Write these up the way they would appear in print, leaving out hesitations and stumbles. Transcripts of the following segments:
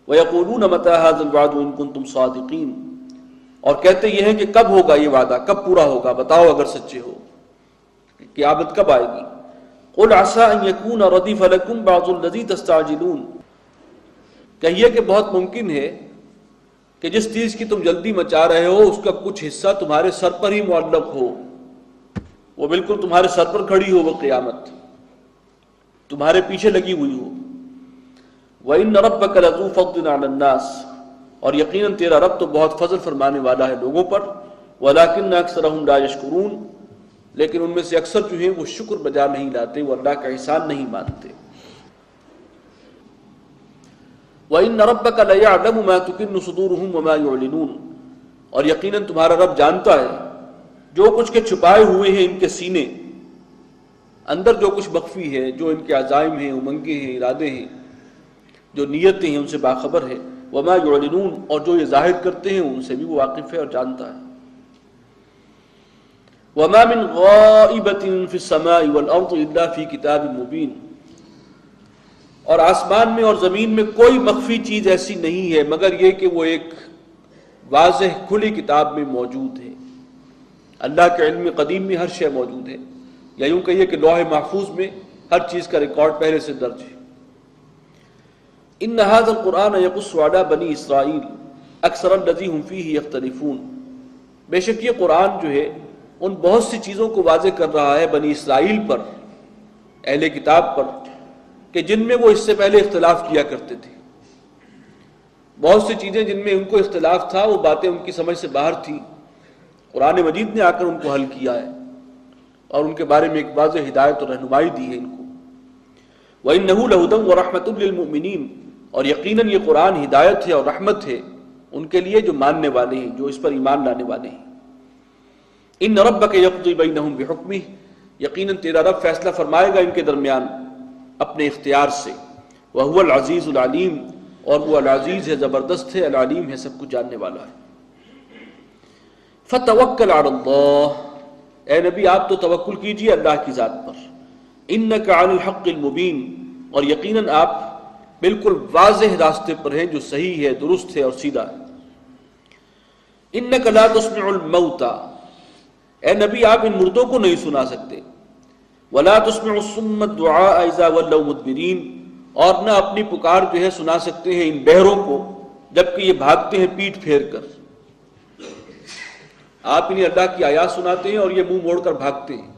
وَيَقُولُونَ مَتَىٰ هَٰذَا الْوَعْدُ إِن كُنتُمْ صَادِقِينَ، اور کہتے یہ ہیں کہ کب ہوگا یہ وعدہ، کب پورا ہوگا، بتاؤ اگر سچے ہو، قیامت کب آئے گی۔ قُلْ عَسَىٰ أَن يَكُونَ رَدِفَ لَكُمْ بَعْضُ الَّذِي تَسْتَعْجِلُونَ، کہیے کہ بہت ممکن ہے کہ جس چیز کی تم جلدی مچا رہے ہو اس کا کچھ حصہ تمہارے سر پر ہی معلق ہو، وہ بالکل تمہارے سر پر کھڑی ہو، وہ قیامت تمہارے پیچھے لگی ہوئی ہو۔ وَإِنَّ رَبَّكَ لَذُو فَضْلٍ عَلَى النَّاسِ، اور یقیناً تیرا رب تو بہت فضل فرمانے والا ہے لوگوں پر، وَلَٰكِنَّ أَكْثَرَهُمْ لَا يَشْكُرُونَ، لیکن ان میں سے اکثر جو ہیں وہ شکر بجا نہیں لاتے، وہ اللہ کا احسان نہیں مانتے۔ وَإِنَّ رَبَّكَ لَيَعْلَمُ مَا تُكِنُّ صُدُورُهُمْ وَمَا يُعْلِنُونَ، اور یقیناً تمہارا رب جانتا ہے جو کچھ کے چھپائے ہوئے ہیں ان کے سینے، اندر جو کچھ مخفی ہے، جو ان کے عزائم ہیں، امنگیں ہیں، ارادے ہیں، جو نیتیں ہیں، ان سے باخبر ہے۔ وَمَا يُعْلِنُونَ، اور جو یہ ظاہر کرتے ہیں ان سے بھی وہ واقف ہے اور جانتا ہے۔ وَمَا مِنْ غَائِبَةٍ فِي السَّمَاءِ وَالْأَرْضِ إِلَّا فِي كِتَابٍ مُبِينٍ، اور آسمان میں اور زمین میں کوئی مخفی چیز ایسی نہیں ہے مگر یہ کہ وہ ایک واضح کھلی کتاب میں موجود ہے۔ اللہ کے علم قدیم میں ہر شے موجود ہے، یا یوں کہیے کہ لوح محفوظ میں ہر چیز کا ریکارڈ پہلے سے درج ہے۔ ان هذا القرآن يقص على بنی اسرائیل اکثر الذی هم فیہ یختلفون، بے شک یہ قرآن جو ہے ان بہت سی چیزوں کو واضح کر رہا ہے بنی اسرائیل پر، اہل کتاب پر، کہ جن میں وہ اس سے پہلے اختلاف کیا کرتے تھے۔ بہت سی چیزیں جن میں ان کو اختلاف تھا، وہ باتیں ان کی سمجھ سے باہر تھیں، قرآن مجید نے آ کر ان کو حل کیا ہے اور ان کے بارے میں ایک واضح ہدایت اور رہنمائی دی ہے ان کو۔ وَإِنَّهُ لَهُدًى وَرَحْمَةٌ لِّلْمُؤْمِنِينَ، اور یقیناً یہ قرآن ہدایت ہے اور رحمت ہے ان کے لیے جو ماننے والے ہیں، جو اس پر ایمان لانے والے ہیں۔ إِنَّ رَبَّكَ يَقْضِي بَيْنَهُمْ بِحُكْمِهِ، یقیناً تیرا رب فیصلہ فرمائے گا ان کے درمیان اپنے اختیار سے۔ وَهُوَ الْعَزِيزُ الْعَلِيمُ، اور وہ العزیز ہے، زبردست ہے، العلیم ہے، سب کچھ جاننے والا ہے۔ فَتَوَكَّلْ عَلَى اللَّهِ، اے نبی آپ تو توکل کیجئے اللہ کی ذات پر۔ إِنَّكَ عَلَى الْحَقِّ الْمُبِينِ، اور یقیناً آپ بالکل واضح راستے پر ہیں جو صحیح ہے، درست ہے اور سیدھا ہے۔ إِنَّكَ لَا تُسْمِعُ الْمَوْتَى، اے نبی آپ ان مردوں کو نہیں سنا سکتے۔ وَلَا تُسْمِعُ الصُّمَّ الدُّعَاءَ إِذَا وَلَّوْا مُدْبِرِينَ، اور نہ اپنی پکار جو ہے سنا سکتے ہیں ان بہروں کو جبکہ یہ بھاگتے ہیں پیٹھ پھیر کر۔ آپ انہیں اللہ کی آیات سناتے ہیں اور یہ منہ موڑ کر بھاگتے ہیں۔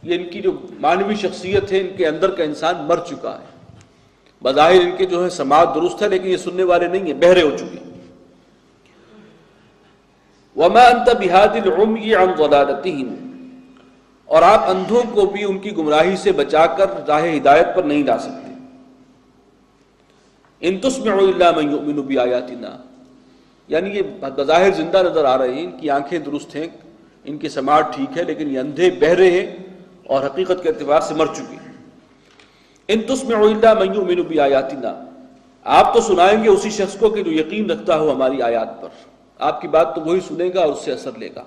یہ ان کی جو معنوی شخصیت ہے، ان کے اندر کا انسان مر چکا ہے، بظاہر ان کے جو ہے سماعت درست ہے لیکن یہ سننے والے نہیں ہیں، بہرے ہو چکے ہیں۔ وَمَا أَنْتَ بِهَادِ الْعُمْيِ عَنْ ضَلَالَتِهِمْ، اور آپ اندھوں کو بھی ان کی گمراہی سے بچا کر راہ ہدایت پر نہیں لا سکتے۔ إِن تُسْمِعُ إِلَّا مَن يُؤْمِنُ بِآيَاتِنَا، یعنی یہ بظاہر زندہ نظر آ رہے ہیں، ان کی آنکھیں درست ہیں، ان کی سماعت ٹھیک ہے، لیکن یہ اندھے بہرے ہیں اور حقیقت کے اعتبار سے مر چکے ہیں۔ ان تسمعوا الا من یؤمن بآیاتنا، آپ تو سنائیں گے اسی شخص کو کہ جو یقین رکھتا ہو ہماری آیات پر، آپ کی بات تو وہی سنے گا اور اس سے اثر لے گا۔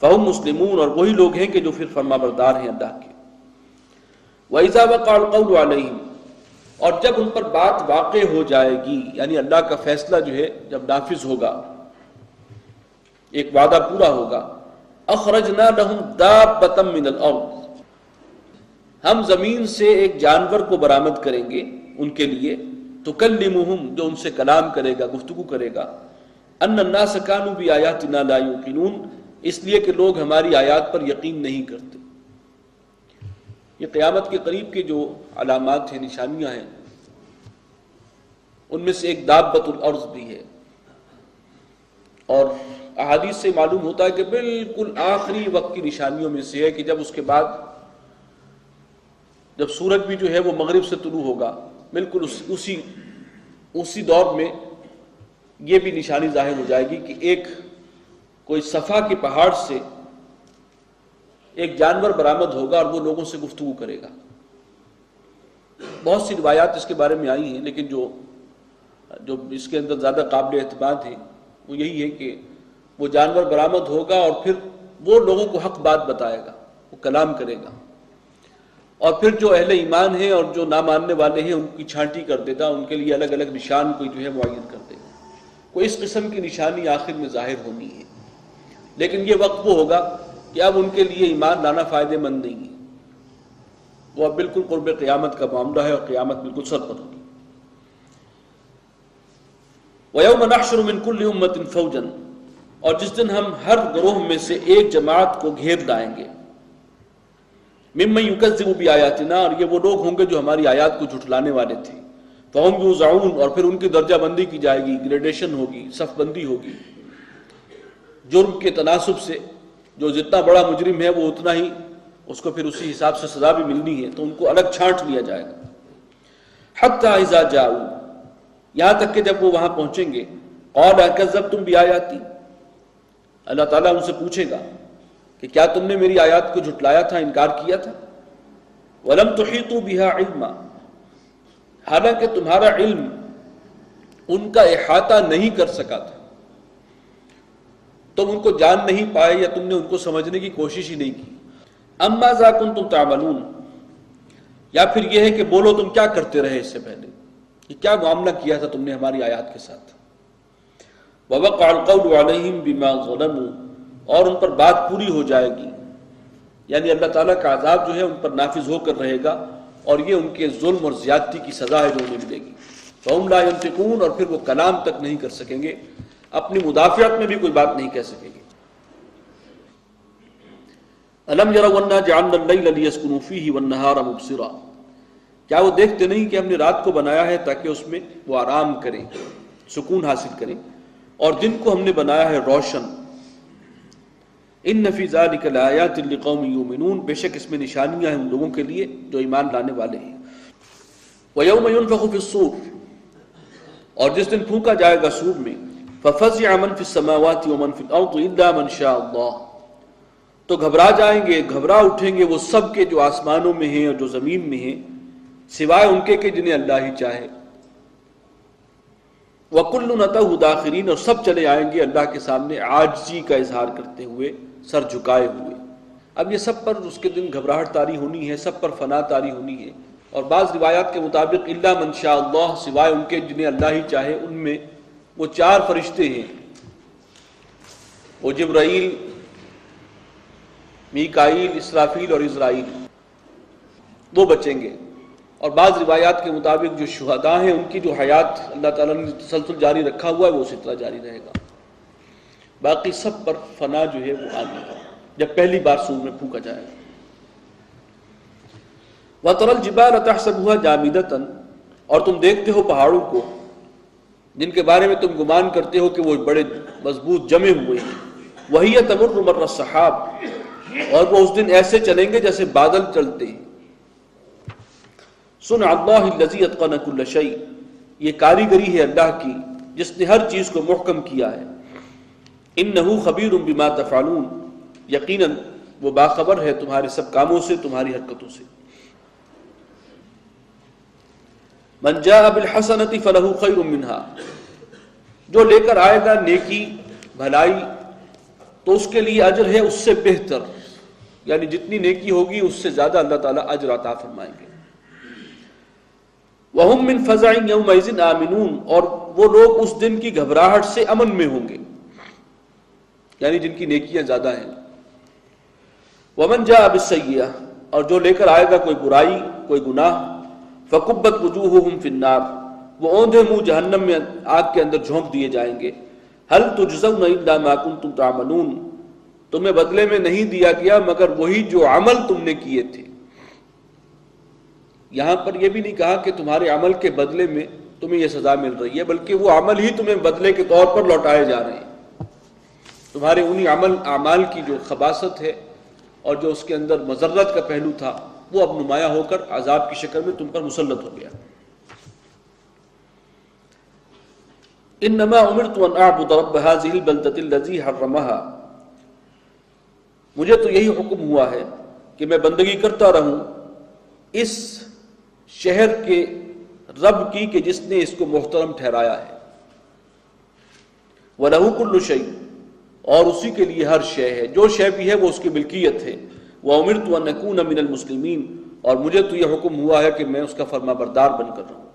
فہم مسلمون، اور وہی لوگ ہیں کہ جو پھر فرما بردار ہیں اللہ کے۔ وَإِذَا وَقَعَ الْقَوْلُ عَلَيْهِمْ، اور جب ان پر بات واقع ہو جائے گی، یعنی اللہ کا فیصلہ جو ہے جب نافذ ہوگا، ایک وعدہ پورا ہوگا، اخرجنا لهم دابة من الارض، ہم زمین سے ایک جانور کو برآمد کریں گے ان کے لیے، تکلمہم، جو ان سے کلام کرے گا، گفتگو کرے گا، ان الناس كانوا بآیاتنا لا یوقنون، اس لیے کہ لوگ ہماری آیات پر یقین نہیں کرتے۔ یہ قیامت کے قریب کے جو علامات ہیں، نشانیاں ہیں، ان میں سے ایک دابۃ الارض بھی ہے، اور احادیث سے معلوم ہوتا ہے کہ بالکل آخری وقت کی نشانیوں میں سے ہے کہ جب اس کے بعد جب سورج بھی جو ہے وہ مغرب سے طلوع ہوگا، بالکل اسی دور میں یہ بھی نشانی ظاہر ہو جائے گی کہ ایک کوئی صفا کے پہاڑ سے ایک جانور برآمد ہوگا اور وہ لوگوں سے گفتگو کرے گا۔ بہت سی روایات اس کے بارے میں آئی ہیں، لیکن جو اس کے اندر زیادہ قابل اعتماد ہے وہ یہی ہے کہ وہ جانور برآمد ہوگا اور پھر وہ لوگوں کو حق بات بتائے گا، وہ کلام کرے گا، اور پھر جو اہل ایمان ہیں اور جو نہ ماننے والے ہیں ان کی چھانٹی کر دیتا، ان کے لیے الگ الگ نشان کوئی جو ہے معین کر دے گا، کوئی اس قسم کی نشانی آخر میں ظاہر ہونی ہے۔ لیکن یہ وقت وہ ہوگا کہ اب ان کے لیے ایمان لانا فائدہ مند نہیں ہے، وہ اب بالکل قرب قیامت کا معاملہ ہے اور قیامت بالکل سر پر ہوگی۔ وَيَوْمَ نَحْشُرُ مِنْ كُلِّ أُمَّةٍ فَوْجًا، اور جس دن ہم ہر گروہ میں سے ایک جماعت کو گھیر لائیں گے، مِمَّن يُكَذِّبُ بِآيَاتِنَا، اور یہ وہ لوگ ہوں گے جو ہماری آیات کو جھٹلانے والے تھے، فَهُمْ يُوزَعُونَ، اور پھر ان کی درجہ بندی کی جائے گی، گریڈیشن ہوگی، صف بندی ہوگی، جرم کے تناسب سے، جو جتنا بڑا مجرم ہے وہ اتنا ہی اس کو پھر اسی حساب سے سزا بھی ملنی ہے، تو ان کو الگ چھانٹ لیا جائے گا۔ حَتَّى إِذَا جَاءُوا، یہاں تک کہ جب وہ وہاں پہنچیں گے، قَالَ أَكَذَّبْتُمْ بِآيَاتِي، اللہ تعالیٰ ان سے پوچھے گا کہ کیا تم نے میری آیات کو جھٹلایا تھا، انکار کیا تھا؟ وَلَمْ تُحِيطُوا بِهَا عِلْمًا، حالانکہ تمہارا علم ان کا احاطہ نہیں کر سکا تھا، تم ان کو جان نہیں پائے یا تم نے ان کو سمجھنے کی کوشش ہی نہیں کی۔ اما ذا کنتم تعملون، یا پھر یہ ہے کہ بولو تم کیا کرتے رہے اس سے پہلے، کہ کیا معاملہ کیا تھا تم نے ہماری آیات کے ساتھ۔ وَوَقَعَ الْقَوْلُ عَلَيْهِمْ بِمَا ظَلَمُوا، اور ان پر بات پوری ہو جائے گی، یعنی اللہ تعالیٰ کا عذاب جو ہے ان پر نافذ ہو کر رہے گا، اور یہ ان کے ظلم اور زیادتی کی سزا ہے جو انہیں ملے گی۔ فَهُمْ لَا يَنْطِقُونَ، اور پھر وہ کلام تک نہیں کر سکیں گے، اپنی مدافعت میں بھی کوئی بات نہیں کہہ سکیں گے۔ أَلَمْ يَرَوْا أَنَّا جَعَلْنَا اللَّيْلَ لِيَسْكُنُوا فِيهِ وَالنَّهَارَ مُبْصِرًا، کیا وہ دیکھتے نہیں کہ ہم نے رات کو بنایا ہے تاکہ اس میں وہ آرام کریں، سکون حاصل کریں، اور دن کو ہم نے بنایا ہے روشن۔ إِنَّ فِي ذَلِكَ لَآيَاتٍ لِقَوْمٍ يُؤْمِنُونَ، بے شک اس میں نشانیاں ہیں ان لوگوں کے لیے جو ایمان لانے والے ہیں۔ وَيَوْمَ يُنفَخُ فِي الصُّورِ، اور جس دن پھونکا جائے گا سور میں، فَفَزِعَ مَن فِي السَّمَاوَاتِ وَمَن فِي الْأَرْضِ إِلَّا مَن شَاءَ اللَّهُ، تو گھبرا جائیں گے، گھبرا اٹھیں گے وہ سب کے جو آسمانوں میں ہیں اور جو زمین میں ہیں، سوائے ان کے کہ جنہیں اللہ ہی چاہے۔ وَكُلٌّ أَتَوْهُ دَاخِرِينَ، اور سب چلے آئیں گے اللہ کے سامنے عاجزی کا اظہار کرتے ہوئے، سر جھکائے ہوئے۔ اب یہ سب پر اس کے دن گھبراہٹ طاری ہونی ہے، سب پر فنا طاری ہونی ہے، اور بعض روایات کے مطابق الا من شاء اللہ، سوائے ان کے جنہیں اللہ ہی چاہے، ان میں وہ 4 فرشتے ہیں، وہ جبرائیل، میکائیل، اسرافیل اور عزرائیل، وہ بچیں گے۔ اور بعض روایات کے مطابق جو شہداء ہیں ان کی جو حیات اللہ تعالیٰ نے تسلسل جاری رکھا ہوا ہے وہ اسی طرح جاری رہے گا، باقی سب پر فنا جو ہے وہ آگے گا جب پہلی بار سور میں پھونکا جائے گا۔ وَتَرَى الْجِبَالَ تَحْسَبُهَا جَامِدَةً، اور تم دیکھتے ہو پہاڑوں کو جن کے بارے میں تم گمان کرتے ہو کہ وہ بڑے مضبوط جمے ہوئے ہیں، وَهِيَ تَمُرُّ مَرَّ السَّحَابِ، اور وہ اس دن ایسے چلیں گے جیسے بادل چلتے ہیں۔ صُنْعَ اللَّهِ الَّذِي أَتْقَنَ كُلَّ شَيْءٍ، یہ کاریگری ہے اللہ کی جس نے ہر چیز کو محکم کیا ہے۔ إِنَّهُ خَبِيرٌ بِمَا تَفْعَلُونَ، یقیناً وہ باخبر ہے تمہارے سب کاموں سے، تمہاری حرکتوں سے۔ مَنْ جَاءَ بِالْحَسَنَةِ فَلَهُ خَيْرٌ مِّنْهَا، جو لے کر آئے گا نیکی بھلائی تو اس کے لیے اجر ہے اس سے بہتر، یعنی جتنی نیکی ہوگی اس سے زیادہ اللہ تعالیٰ اجر عطا فرمائیں گے۔ وَهُمْ مِنْ فَزَعٍ يَوْمَئِذٍ آمِنُونَ، اور وہ لوگ اس دن کی گھبراہٹ سے امن میں ہوں گے، یعنی جن کی نیکیاں زیادہ ہیں۔ وَمَنْ جَاءَ بِالسَّيِّئَةِ، اور جو لے کر آئے گا کوئی برائی، کوئی گناہ، فَكُبَّتْ وُجُوهُهُمْ فِي النَّارِ، وہ اوندھے منہ جہنم میں آگ کے اندر جھونک دیے جائیں گے۔ هَلْ تُجْزَوْنَ إِلَّا مَا كُنْتُمْ تَعْمَلُونَ، تمہیں بدلے میں نہیں دیا گیا مگر وہی جو عمل تم نے کیے تھے۔ یہاں پر یہ بھی نہیں کہا کہ تمہارے عمل کے بدلے میں تمہیں یہ سزا مل رہی ہے، بلکہ وہ عمل ہی تمہیں بدلے کے طور پر لوٹائے جا رہے ہیں۔ تمہارے انہی اعمال کی جو خباثت ہے اور جو اس کے اندر مضرت کا پہلو تھا وہ اب نمایاں ہو کر عذاب کی شکل میں تم پر مسلط ہو گیا۔ انما امرت ان اعبد رب هذه البلدة الذي حرمها، مجھے تو یہی حکم ہوا ہے کہ میں بندگی کرتا رہوں اس شہر کے رب کی کہ جس نے اس کو محترم ٹھہرایا ہے۔ وَلَهُ كُلُّ شَيْءٍ، اور اسی کے لیے ہر شے ہے، جو شے بھی ہے وہ اس کی ملکیت ہے۔ وَأُمِرْتُ أَنْ أَكُونَ مِنَ الْمُسْلِمِينَ، اور مجھے تو یہ حکم ہوا ہے کہ میں اس کا فرما بردار بن کر رہوں۔